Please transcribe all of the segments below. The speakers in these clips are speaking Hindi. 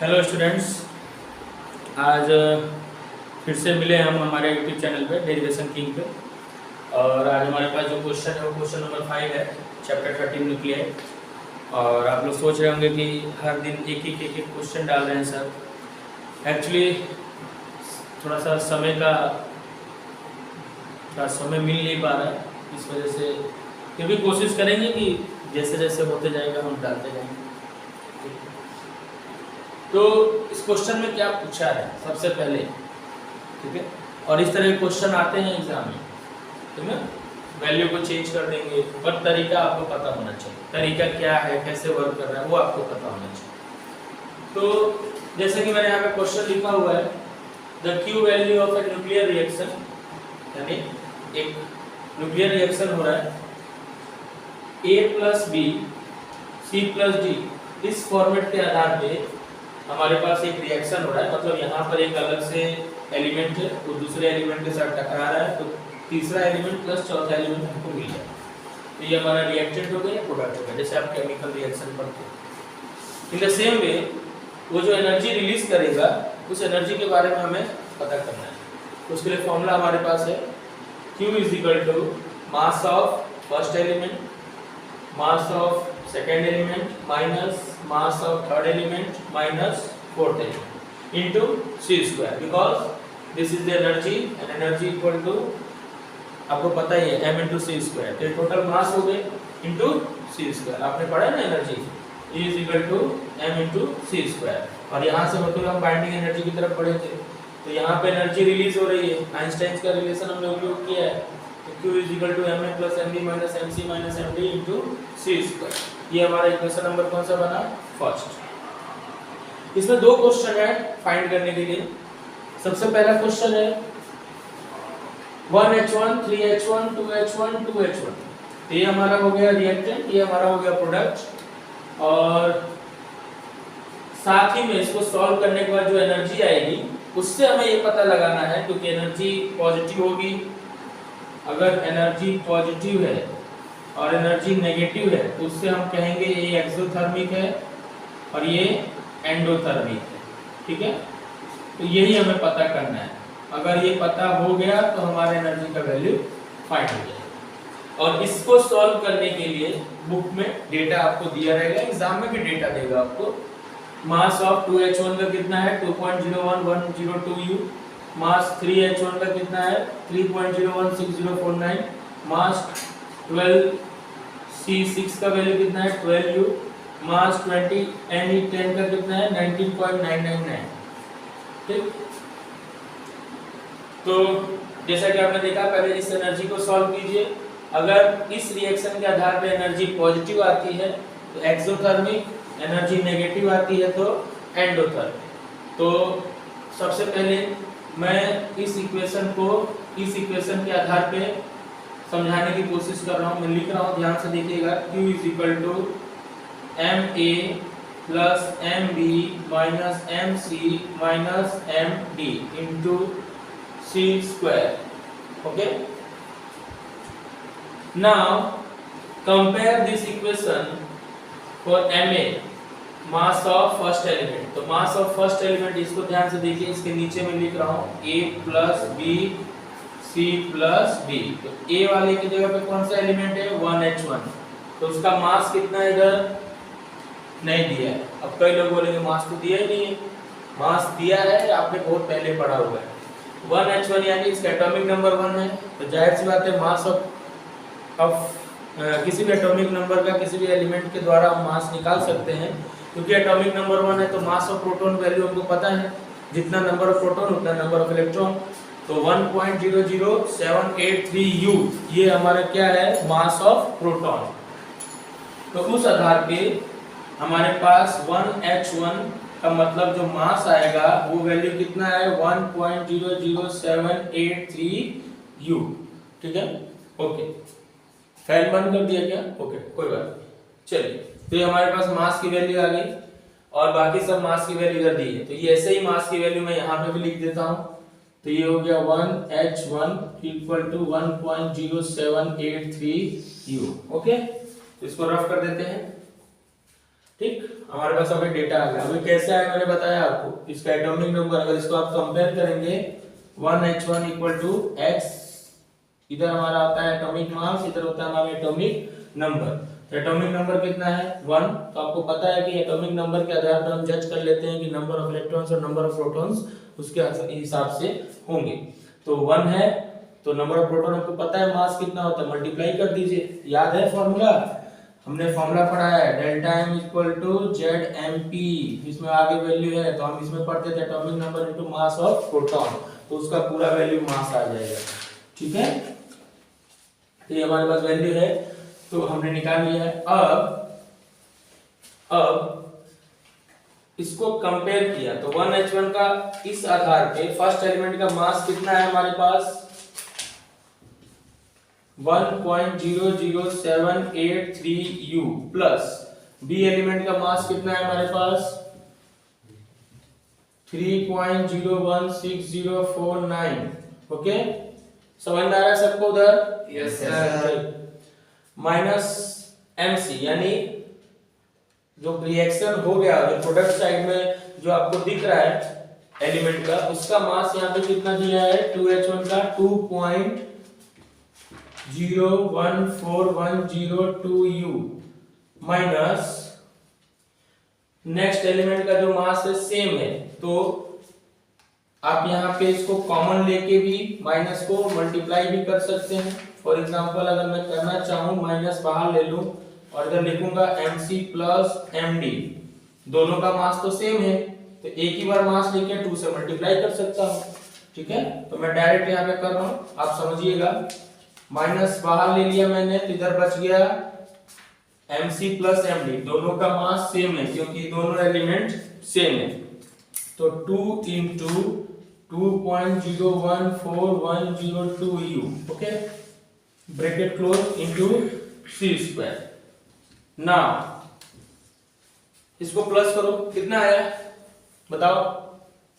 हेलो स्टूडेंट्स, आज फिर से मिले हम हमारे यूट्यूब चैनल पे डेरिवेशन किंग पे। और आज हमारे पास जो क्वेश्चन है वो क्वेश्चन नंबर 5 है, चैप्टर 13 न्यूक्लियर। और आप लोग सोच रहे होंगे कि हर दिन एक एक क्वेश्चन डाल रहे हैं सर। एक्चुअली थोड़ा सा समय मिल नहीं पा रहा है, इस वजह से फिर भी कोशिश करेंगे कि जैसे जैसे होते जाएगा हम डालते जाएंगे। तो इस क्वेश्चन में क्या पूछा है सबसे पहले, ठीक है। और इस तरह के क्वेश्चन आते हैं एग्जाम में, ठीक है। वैल्यू को चेंज कर देंगे, पर तरीका आपको पता होना चाहिए। तरीका क्या है, कैसे वर्क कर रहा है, वो आपको पता होना चाहिए। तो जैसे कि मैंने यहाँ पे क्वेश्चन लिखा हुआ है, the Q value of a nuclear reaction, यानी एक न्यूक्लियर रिएक्शन हो रहा है A plus B C plus D. इस फॉर्मेट के आधार पे हमारे पास एक रिएक्शन हो रहा है, मतलब यहाँ पर एक अलग से एलिमेंट है वो दूसरे एलिमेंट के साथ टकरा रहा है, तो तीसरा एलिमेंट प्लस चौथा एलिमेंट हमको मिल जाए। तो ये हमारा रिएक्टेंट हो गया, प्रोडक्ट हो गया, जैसे आप केमिकल रिएक्शन पढ़ते हैं। इन द सेम वे वो जो एनर्जी रिलीज करेगा उस एनर्जी के बारे में हमें पता करना है। उसके लिए फॉर्मूला हमारे पास है Q is equal to mass of first element, mass of second element minus mass of third element minus fourth element into c square, because this is the energy and energy equal to आपको पता ही है m इनटू c स्क्वायर। तो टोटल मास हो गए इनटू c स्क्वायर, आपने पढ़ा है ना energy E is equal to m into c square. और यहाँ से होते हुए हम बाइंडिंग एनर्जी की तरफ बढ़े थे, तो यहाँ पे एनर्जी रिलीज हो रही है, आइंस्टाइन का रिलेशन हमने उपयोग किया है। तो Q is equal to ma plus mb minus mc minus md into c square. ये हमारा इक्वेशन नंबर कौन सा बना, फर्स्ट। इसमें दो क्वेश्चन है फाइंड करने के लिए। सबसे पहला क्वेश्चन है 1h1 3h1 2h1 2h1। ये हमारा हो गया रिएक्टेंट, ये हमारा हो गया प्रोडक्ट। और साथ ही में इसको सॉल्व करने के बाद जो एनर्जी आएगी उससे हमें ये पता लगाना है, क्योंकि एनर्जी पॉजिटिव होगी। अगर एनर्जी पॉजिटिव है और एनर्जी नेगेटिव है तो उससे हम कहेंगे ये एक्सोथर्मिक है और ये एंडोथर्मिक है, ठीक है। तो यही हमें पता करना है। अगर ये पता हो गया तो हमारे एनर्जी का वैल्यू फाइंड हो जाएगा। और इसको सॉल्व करने के लिए बुक में डेटा आपको दिया रहेगा, एग्जाम में भी डेटा देगा आपको। मास ऑफ 2h1 का कितना है 2.01102 U, मास 3h1 का कितना है 3.016049, मास 12C6 का वैल्यू कितना है 12 U, मास 20 Ne10 का कितना है 19.999, ठीक। तो जैसा कि आपने देखा, पहले इस एनर्जी को सॉल्व कीजिए। अगर इस रिएक्शन के आधार पे एनर्जी पॉजिटिव आती है तो एक्सोथर्मिक, एनर्जी नेगेटिव आती है तो एंडोथर्मिक। तो सबसे पहले मैं इस इक्वेशन के आधार पे समझाने की कोशिश कर रहा हूँ। मैं लिख रहा हूँ, ध्यान से देखिएगा। Q is equal to ma plus mb minus mc minus md into c square, okay. Now compare this equation for ma, mass of first element. तो मास ऑफ फर्स्ट एलिमेंट, इसको ध्यान से देखिए, इसके नीचे में लिख रहा हूँ a plus B C plus D. तो a वाले की जगह पे कौन सा एलिमेंट है 1h1, तो उसका मास कितना है इधर नहीं दिया है। अब कई लोग बोलेंगे मास तो दिया ही नहीं है। मास दिया है, आपने बहुत पहले पढ़ा हुआ है। 1h1 यानी इसका एटॉमिक नंबर 1 है, तो जाहिर सी बात है मास ऑफ किसी भी एटॉमिक नंबर का किसी भी एलिमेंट के द्वारा हम मास निकाल सकते हैं। क्योंकि एटॉमिक नंबर 1 है तो मास ऑफ प्रोटॉन वैल्यू हमको पता है, जितना नंबर ऑफ प्रोटॉन उतना नंबर ऑफ इलेक्ट्रॉन। तो 1.00783 U ये हमारा क्या है, मास ऑफ प्रोटॉन। तो उस आधार पे हमारे पास 1h1 का मतलब जो मास आएगा वो वैल्यू कितना है 1.00783 U, ठीक है, ओके। फैन बंद कर दिया क्या, ओके, कोई बात नहीं। चलिए, तो ये हमारे पास मास की वैल्यू आ गई और बाकी सब मास की वैल्यू इधर दी है। तो ये ऐसे ही मास की वैल्यू मैं यहाँ पे भी लिख देता हूँ। तो ये हो गया 1h1 equal to 1.0783 U, okay. तो इसको रफ कर देते हैं। ठीक, हमारे पास अभी डेटा आ गया। अभी कैसे आया मैंने बताया आपको, इसका एटॉमिक नंबर अगर इसको आप कंपेयर करेंगे 1H1 इक्वल टू x, इधर हमारा आता है एटॉमिक मास, इधर होता है हमारा एटॉमिक नंबर। तो एटॉमिक नंबर कितना है 1, तो आपको पता है कि एटॉमिक नंबर के आधार पर हम जज कर लेते हैं कि नंबर ऑफ इलेक्ट्रॉन्स और नंबर ऑफ प्रोटॉन्स उसके हिसाब से होंगे। तो 1 है तो नंबर ऑफ प्रोटॉन आपको पता है, मास कितना होता है, मल्टीप्लाई कर दीजिए। याद है फॉर्मूला, हमने फॉर्मूला पढ़ा है delta m equal to Z M P, इसमें आगे वैल्यू है तो हम इसमें पढ़ते थे atomic number into mass of proton, तो उसका पूरा वैल्यू मास आ जाएगा। ठीक है, तो ये हमारे पास वैल्यू है तो हमने निकाल लिया है। अब इसको कंपेयर किया तो 1H1 का इस आधार पे फर्स्ट एलिमेंट का मास कितना है हमारे पास 1.00783 U प्लस बी एलिमेंट का मास कितना है हमारे पास 3.016049। ओके, समझ में आ रहा है सबको उधर? Yes sir. माइनस MC यानी जो रिएक्शन हो गया, जो प्रोडक्ट साइड में जो आपको दिख रहा है एलिमेंट का, उसका मास यहाँ पे कितना दिया है 2H1 का 2.014102 U माइनस नेक्स्ट एलिमेंट का जो मास है सेम है, तो आप यहाँ पे इसको कॉमन लेके भी माइनस को मल्टीप्लाई भी कर सकते हैं। फॉर एग्जांपल अगर मैं करना चाहूँ माइनस बाहर ले लूं और इधर लिखूंगा MC प्लस MD, दोनों का मास तो सेम है तो एक ही बार मास लेके 2 से मल्टीप्लाई कर सकता हूँ। ठीक है, तो मैं डायरेक्ट यहाँ पे कर रहा हूँ, आप समझिएगा। माइनस बाहर ले लिया मैंने तो इधर बच गया MC प्लस MD, दोनों का मास सेम है क्योंकि दोनों एलिमेंट सेम है। तो 2 into 2.014102 U, okay, bracket close into C square. Now इसको प्लस करो, कितना आया बताओ,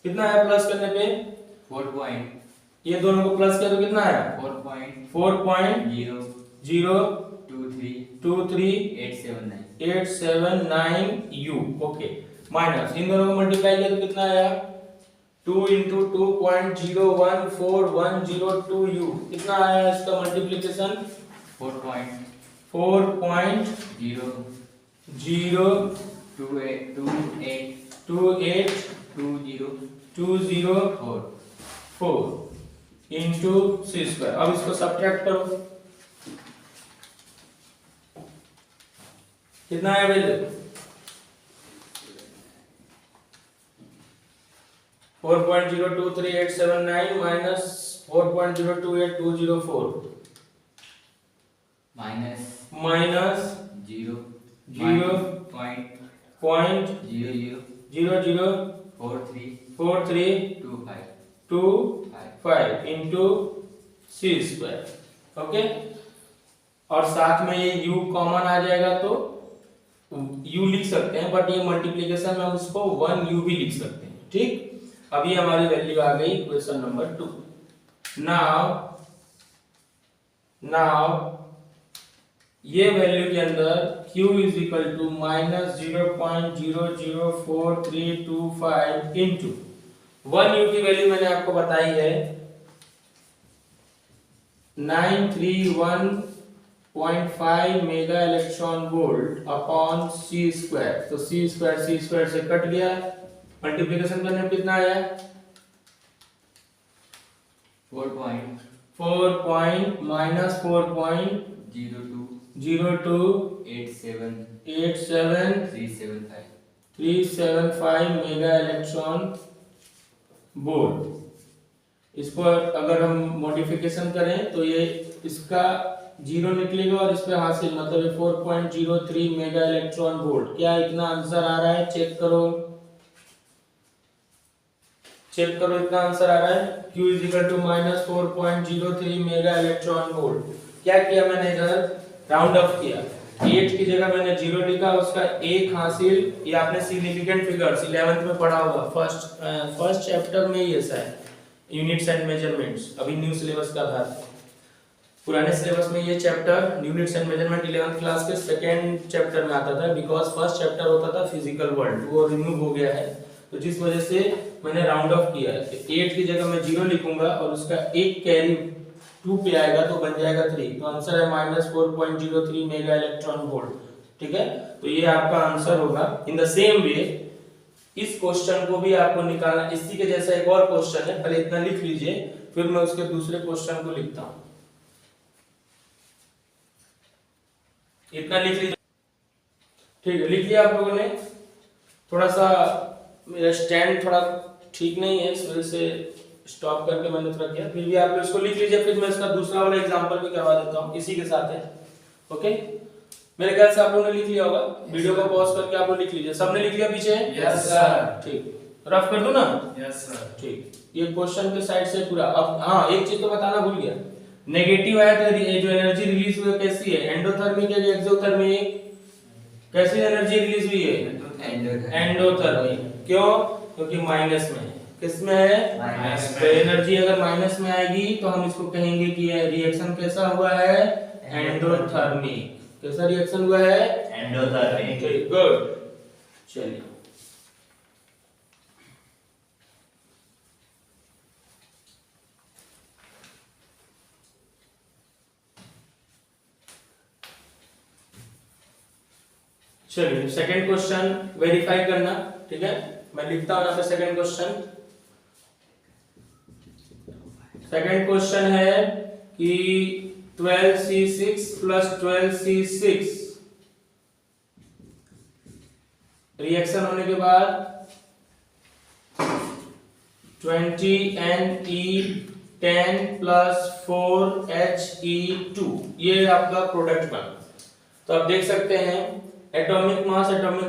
कितना आया प्लस करने पे 4 पॉइंट, ये दोनों को प्लस करो कितना आया 4.023 U। ओके, माइनस इन दोनों को मल्टीप्लाई किया तो कितना आया 2 into 2.014102 U, कितना आया इसका मल्टीप्लिकेशन 4.0282024 into C स्क्वायर। अब इसको सब्ट्रैक्ट करो, कितना है value 4.023879 minus 4.028204 minus 0.004325 into C square. Okay, और साथ में ये U कॉमन आ जाएगा तो U लिख सकते हैं, बट ये मल्टीप्लिकेशन में हम इसको 1U भी लिख सकते हैं। ठीक, अभी हमारी वैल्यू आ गई क्वेश्चन नंबर 2। नाउ ये वैल्यू के अंदर Q is equal to minus 0.004325 into 1U की वैल्यू मैंने आपको बताई है 931.5 mega electron volt upon C square. तो C स्क्वायर से कट गया, मल्टीप्लिकेशन करने में कितना आया 4.-4.0287375375 मेगा इलेक्ट्रॉन वोल्ट। इसको अगर हम मॉडिफिकेशन करें तो ये इसका 0 निकलेगा और इस पे हासिल मतलब 4.03 मेगा इलेक्ट्रॉन वोल्ट। क्या इतना आंसर आ रहा है? चेक करो इतना आंसर आ रहा है। Q is equal to minus 4.03 mega electron volt. क्या किया मैंने इधर राउंड ऑफ किया, 8 की जगह मैंने 0 लिखा, उसका 1 हासिल। ये आपने सिग्निफिकेंट फिगर्स 11th में पढ़ा होगा, फर्स्ट चैप्टर में ही ऐसा है, यूनिट्स एंड मेजरमेंट्स, अभी न्यू सिलेबस का था। पुराने सिलेबस में ये chapter units and measurement 11th class के सेकेंड चैप्टर में आता था, बिकॉज फर्स्ट चैप्टर होता था फिजिकल वर्ल्ड, वो रिमूव हो गया है, तो जिस वजह से मैंने राउंड ऑफ किया है। 8 की जगह मैं 0 लिखूंगा और उसका एक कैरी 2 पे आएगा तो बन जाएगा 3, तो आंसर है -4.03 मेगा इलेक्ट्रॉन वोल्ट। ठीक है, तो ये आपका आंसर होगा। इन द सेम वे इस क्वेश्चन को भी आपको निकालना, इसी के जैसा एक और क्वेश्चन है, पहले इतना लिख लीजिए फिर मैं उसके दूसरे क्वेश्चन को लिखता हूं। इतना लिख लीजिए, ठीक है, लिख लिया आप लोगों ने। थोड़ा सा मेरा स्टैंड थोड़ा ठीक नहीं है, इस वजह से स्टॉप करके मैंने थोड़ा किया, फिर भी आप लोग इसको लिख लीजिए, फिर मैं इसका दूसरा वाला एग्जांपल भी करवा देता हूं इसी के साथ है। ओके, मेरे ख्याल से आप लोगों ने लिख लिया होगा, वीडियो को पॉज करके आप लोग लिख लीजिए। सबने लिख लिया पीछे? Yes sir. ठीक, रफ कर दूं ना? Yes sir. ठीक, ये क्वेश्चन के साइड से पूरा। अब हाँ, एक चीज तो बताना भूल गया, नेगेटिव है तो जो एनर्जी रिलीज हुई है कैसी है, एंडोथर्मिक है या एक्सोथर्मिक? कैसी एनर्जी रिलीज हुई है? एंडोथर्मिक। क्यों? क्योंकि माइनस में है। किस में है? माइनस में। तो एनर्जी अगर माइनस में आएगी तो हम इसको कहेंगे कि ये रिएक्शन कैसा हुआ है? एंडोथर्मिक। कैसा रिएक्शन हुआ है? एंडोथर्मिक। गुड, चलिए चलिए सेकंड क्वेश्चन वेरीफाई करना। ठीक है, मैं लिखता हूं यहाँ पे सेकंड क्वेश्चन। सेकंड क्वेश्चन है कि 12C6 प्लस 12C6 रिएक्शन होने के बाद 20Ne10 प्लस 4He2 ये आपका प्रोडक्ट बना। तो आप देख सकते हैं एटॉमिक मास ऐड होने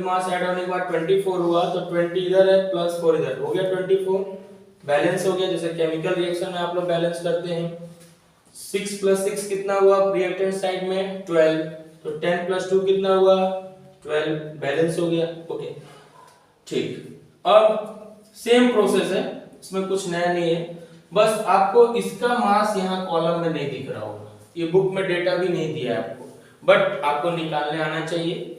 के बाद 24 हुआ, तो 20 इधर है प्लस 4 इधर, हो गया 24, बैलेंस हो गया। जैसे केमिकल रिएक्शन में आप लोग बैलेंस करते हैं। 6 प्लस 6 कितना हुआ रिएक्टेंट साइड में? 12, तो 10 प्लस 2 कितना हुआ? 12, बैलेंस हो गया। ओके, ठीक, अब सेम प्रोसेस है, इसमें कुछ नया नहीं है, बस आपको इसका मास यहाँ कॉलम में नहीं दिख रहा होगा, ये बुक में डेटा भी नहीं दिया है आपको, बट आपको निकालने आना चाहिए।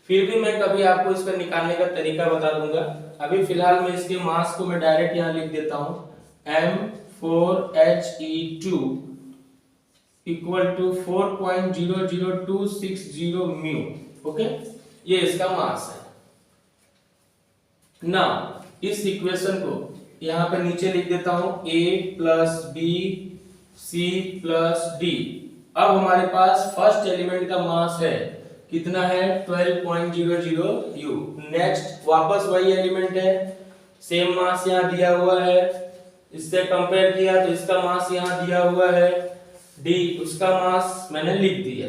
फिर भी मैं कभी आपको इसका निकालने का तरीका बता दूंगा। अभी फिलहाल मैं इसके मास को मैं डायरेक्ट यहाँ लिख देता हूँ, M4He2 equal to 4.00260 mu. Okay, ये इसका मास है ना। इस इक्वेशन को यहाँ पे नीचे लिख देता हूँ A plus B C plus D. अब हमारे पास फर्स्ट एलिमेंट का मास है, कितना है? 12.00 U। नेक्स्ट वापस वही एलिमेंट है, सेम मास यहाँ दिया हुआ है, इससे कंपेयर किया तो इसका मास यहाँ दिया हुआ है D, उसका मास मैंने लिख दिया।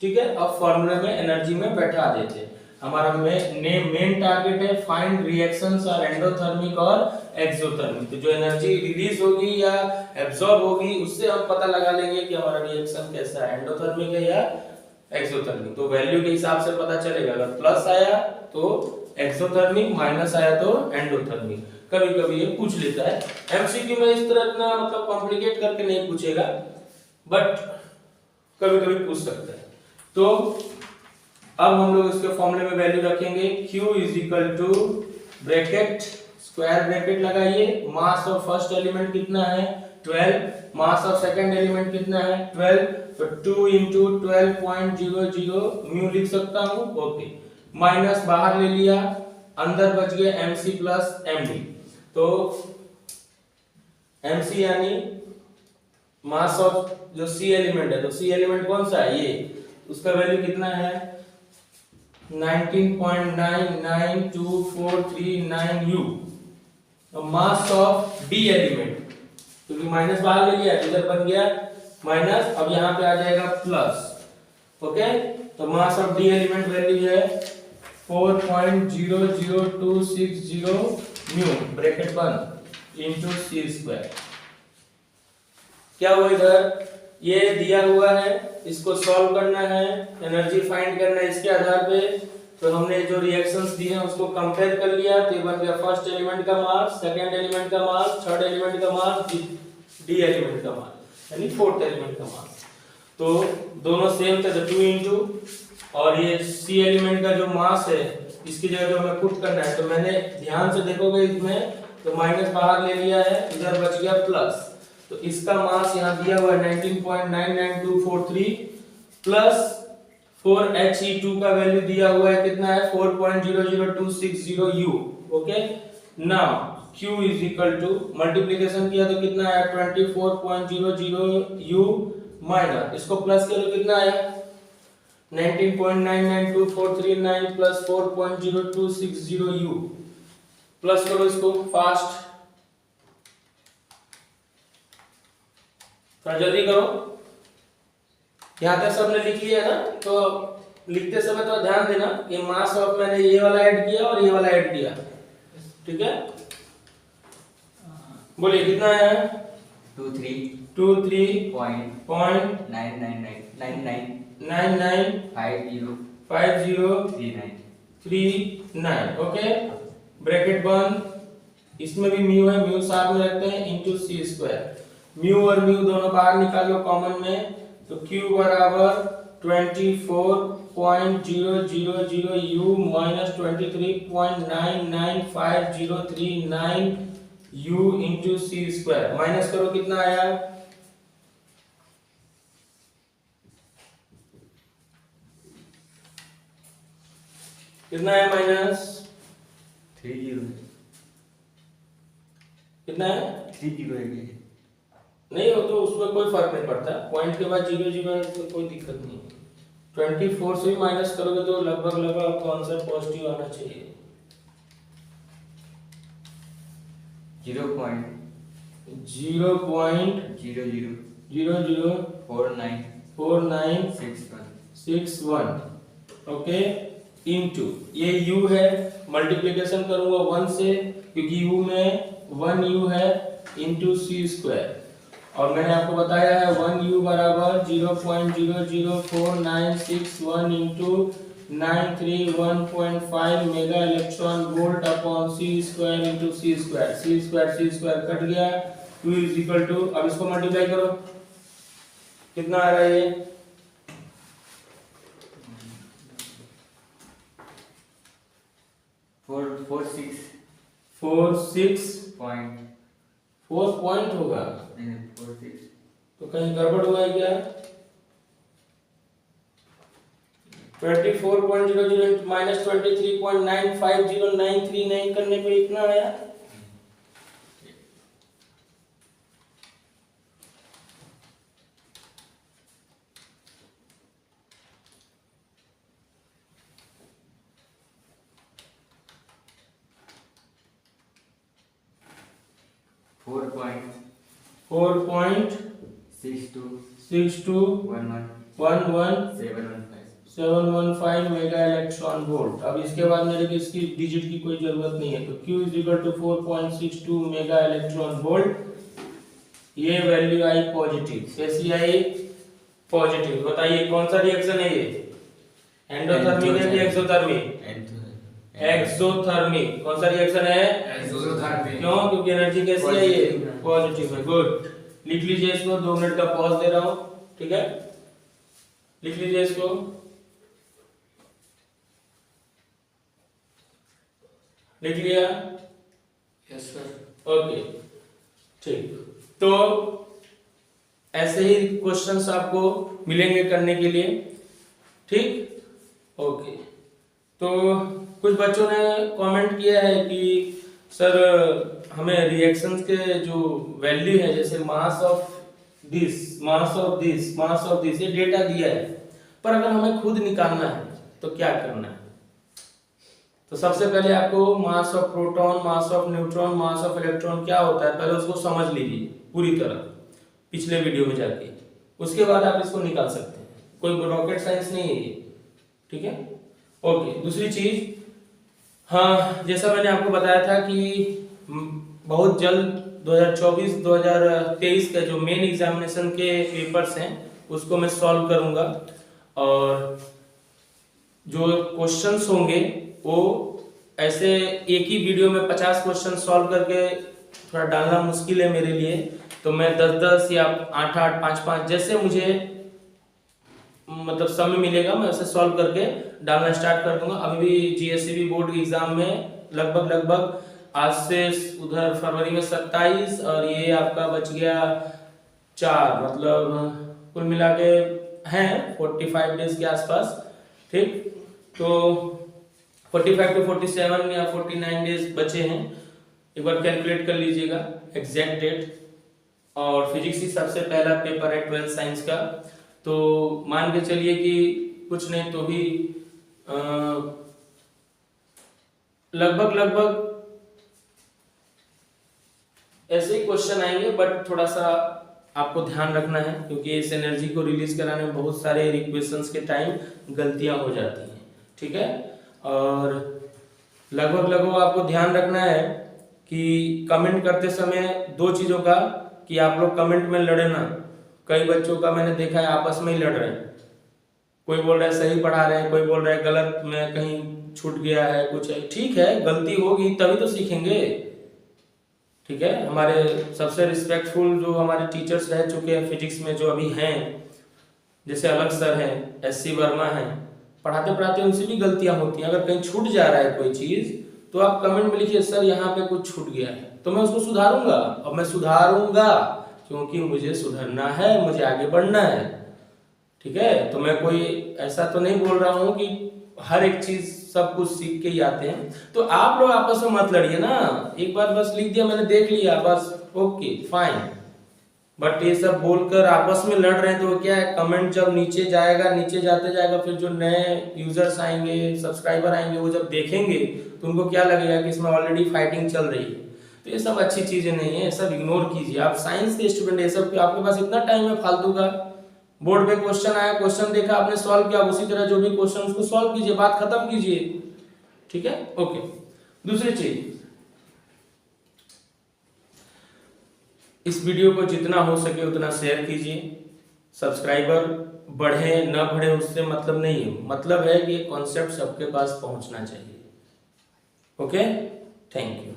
ठीक है, अब फॉर्मूले में एनर्जी में बैठा देते हैं। हमारा मेन टारगेट है फाइंड रिएक्शंस और एंडोथर्मिक और एक्सोथर्मिक। तो जो एनर्जी रिलीज होगी या एब्जॉर्ब होगी उससे हम पता लगा लेंगे कि हमारा रिएक्शन कैसा है, एंडोथर्मिक है या एक्सोथर्मिक। तो वैल्यू के हिसाब से पता चलेगा, अगर प्लस आया तो एक्सोथर्मिक, माइनस आया तो एंडोथर्मिक। कभी कभी ये पूछ लेता है, एमसीक्यू में इस तरह इतना मतलब कॉम्प्लिकेट करके नहीं पूछेगा, बट कभी कभी पूछ सकता है। तो अब हम लोग इसके फॉर्मूले में वैल्यू रखेंगे, Q is equal to bracket square bracket लगाइए, मास ऑफ फर्स्ट एलिमेंट कितना है? 12, मास ऑफ सेकंड एलिमेंट कितना है? 12, तो 2 into 12.00 म्यू लिख सकता हूँ। ओके, माइनस बाहर ले लिया, अंदर बच गया mc प्लस md। तो mc यानी मास ऑफ जो c एलिमेंट है, तो c एलिमेंट कौन सा है? ये, उसका वैल्यू कितना है? 19.992439 U। Mass of d element, क्योंकि माइनस बाहर ले लिया इधर बन गया माइनस, अब यहाँ पे आ जाएगा प्लस। ओके, तो mass of D element value है 4.00260 म्यू ब्रैकेट बंद इनटू सी स्क्वायर। क्या हुआ इधर? ये दिया हुआ है, इसको सॉल्व करना है, एनर्जी फाइंड करना है इसके आधार पे। तो हमने जो रिएक्शंस दिए हैं उसको कंपेयर कर लिया, तो ये बन गया फर्स्ट एलिमेंट का मास, सेकंड एलिमेंट का मास, थर्ड एलिमेंट का मास, डी एलिमेंट का मास, यानी फोर्थ एलिमेंट का मास। तो दोनों सेम थे तो 2 इंटू, और ये सी एलिमेंट का जो मास है इसकी जगह जो हमें पुट करना है, तो मैंने ध्यान से देखोगे इसमें तो माइनस बाहर ले लिया है, इधर बच गया प्लस। तो इसका मास यहाँ दिया हुआ है 19.99243 प्लस 4He2 का वैल्यू दिया हुआ है कितना है 4.00260 U। Okay, now Q is equal to multiplication किया तो कितना आया 24.00 U माइनस इसको प्लस किया तो कितना आया 19.992439 प्लस 4.0260 U। प्लस करो इसको फास्ट, थोड़ा जल्दी करो। यहां तक सबने लिख लिया ना, तो लिखते समय तो ध्यान देना कि मास ऑफ मैंने ये वाला ऐड किया और ये वाला ऐड किया, ठीक है। बोलिए कितना आया 23.9999995039 ओके, ब्रैकेट बंद, इसमें भी म्यू है, म्यू साथ में रखते हैं इनटू सी स्क्वायर। म्यू और म्यू दोनों बाहर निकालो कॉमन में, तो Q बराबर 24.000 U minus 23.995039 U into c square. Minus करो कितना आया कितना है माइनस 30 कितना है 30 है। नहीं हो तो उसमें कोई फर्क नहीं पड़ता, पॉइंट के बाद 0 तो कोई दिक्कत नहीं। 24 से भी माइनस करोगे तो लगभग आपको आंसर पॉजिटिव आना चाहिए। 0.004961 ओके, इनटू ये u है, मल्टीप्लिकेशन करूंगा 1 से क्योंकि u में 1 u है इनटू सी स्क्वायर, और मैंने आपको बताया है 1 u बराबर 0.00496 into 931.5 mega electron volt upon c square into c square. C square cut गया, Q इज इक्वल टू, अब इसको मल्टीप्लाई करो कितना आ रहा है ये 4 पॉइंट होगा, 46 तो कहीं गड़बड़ हुआ है क्या 24.00 माइनस 23.950939 करने पे इतना आया। Four point 62 11.715 mega electron volt. अब इसके बाद मेरे को इसकी डिजिट की कोई जरूरत नहीं है, तो Q is equal to 4.62 mega electron volt. ये वैल्यू आई पॉजिटिव, कैसी आई पॉजिटिव। बताइए कौन सा रिएक्शन है ये, एंडोथर्मिक है कि एक्सोथर्मिक? एक्सोथर्मिक। कौन सा रिएक्शन है एक्सोथर्मिक। क्यों? क्योंकि एनर्जी कैसी है ये पॉजिटिव है। गुड, लिख लीजिए इसको, 2 मिनट का पॉज दे रहा हूं, ठीक है, लिख लीजिए इसको। लिख लिया? Yes sir. ओके, ठीक। तो ऐसे ही क्वेश्चंस आपको मिलेंगे करने के लिए, ठीक। ओके, तो कुछ बच्चों ने कमेंट किया है कि सर हमें रिएक्शंस के जो वैल्यू है, जैसे mass of this, mass of this, mass of this, ये डेटा दिया है, पर अगर हमें खुद निकालना है तो क्या करना है? तो सबसे पहले आपको मास of proton, mass of neutron, mass of electron क्या होता है पहले उसको समझ लीजिए पूरी तरह, पिछले वीडियो में जाके, उसके बाद आप इसको निकाल सकते हैं। कोई रॉकेट साइंस नहीं है ये, ठीक है। ओके, दूसरी चीज, हाँ, जैसा मैंने आपको बताया था कि बहुत जल्द 2024-2023 का जो मेन एग्जामिनेशन के पेपर्स हैं उसको मैं सॉल्व करूंगा, और जो क्वेश्चंस होंगे वो ऐसे एक ही वीडियो में 50 क्वेश्चन सॉल्व करके थोड़ा डालना मुश्किल है मेरे लिए, तो मैं 10-10 या 8-8, 5-5 जैसे मुझे मतलब समय मिलेगा मैं उसे सॉल्व करके डालना स्टार्ट कर दूंगा। अभी भी जीएससीबी बोर्ड के एग्जाम में लगभग आज से उधर फरवरी में 27 और ये आपका बच गया 4, मतलब कुल मिला के हैं 45 डेज के आसपास। ठीक, तो 45 to 47 या 49 डेज बचे हैं। एक बार कैलकुलेट कर लीजिएगा एग्जैक्ट डेट। और फिजिक्स ही सबसे पहला पेपर है 12th साइंस का, तो मान के चलिए कि कुछ नहीं तो भी लगभग ऐसे ही क्वेश्चन आएंगे, बट थोड़ा सा आपको ध्यान रखना है क्योंकि इस एनर्जी को रिलीज कराने में बहुत सारे इक्वेशंस के टाइम गलतियां हो जाती हैं। ठीक है, और लगभग आपको ध्यान रखना है कि कमेंट करते समय 2 चीजों का, कि आप लोग कमेंट में लड़े ना। कई बच्चों का मैंने देखा है आपस में ही लड़ रहे हैं, कोई बोल रहा है सही पढ़ा रहे हैं, कोई बोल रहा है गलत में कहीं छूट गया है कुछ है। ठीक है, गलती होगी तभी तो सीखेंगे। ठीक है, हमारे सबसे रिस्पेक्टफुल जो हमारे टीचर्स रह चुके हैं फिजिक्स में जो अभी हैं, जैसे अलग सर हैं, एससी वर्मा हैं, पढ़ाते पढ़ाते उनसे भी गलतियां होती हैं। अगर कहीं छूट जा रहा है कोई चीज तो आप कमेंट में लिखिए सर यहाँ पे कुछ छूट गया है, तो मैं उसको सुधारूंगा। और मैं सुधारूंगा क्योंकि मुझे सुधरना है, मुझे आगे बढ़ना है। ठीक है, तो मैं कोई ऐसा तो नहीं बोल रहा हूँ कि हर एक चीज सब कुछ सीख के ही आते हैं। तो आप लोग आपस में मत लड़िए ना, एक बार बस लिख दिया मैंने देख लिया बस, ओके फाइन। बट ये सब बोलकर आपस में लड़ रहे हैं तो क्या है, कमेंट जब नीचे जाएगा, नीचे जाते जाएगा, फिर जो नए यूजर्स आएंगे, सब्सक्राइबर आएंगे, वो जब देखेंगे तो उनको क्या लगेगा कि इसमें ऑलरेडी फाइटिंग चल रही है। तो ये सब अच्छी चीजें नहीं है, ये सब इग्नोर कीजिए। आप साइंस के स्टूडेंट, ये सब आपके पास इतना टाइम है फालतू का। बोर्ड पे क्वेश्चन आया, क्वेश्चन देखा आपने, सॉल्व किया, उसी तरह जो भी क्वेश्चन उसको सॉल्व कीजिए, बात खत्म कीजिए। ठीक है, ओके। दूसरी चीज, इस वीडियो को जितना हो सके उतना शेयर कीजिए। सब्सक्राइबर बढ़े न बढ़े उससे मतलब नहीं है, मतलब है कि कॉन्सेप्ट सबके पास पहुंचना चाहिए। Okay, thank you.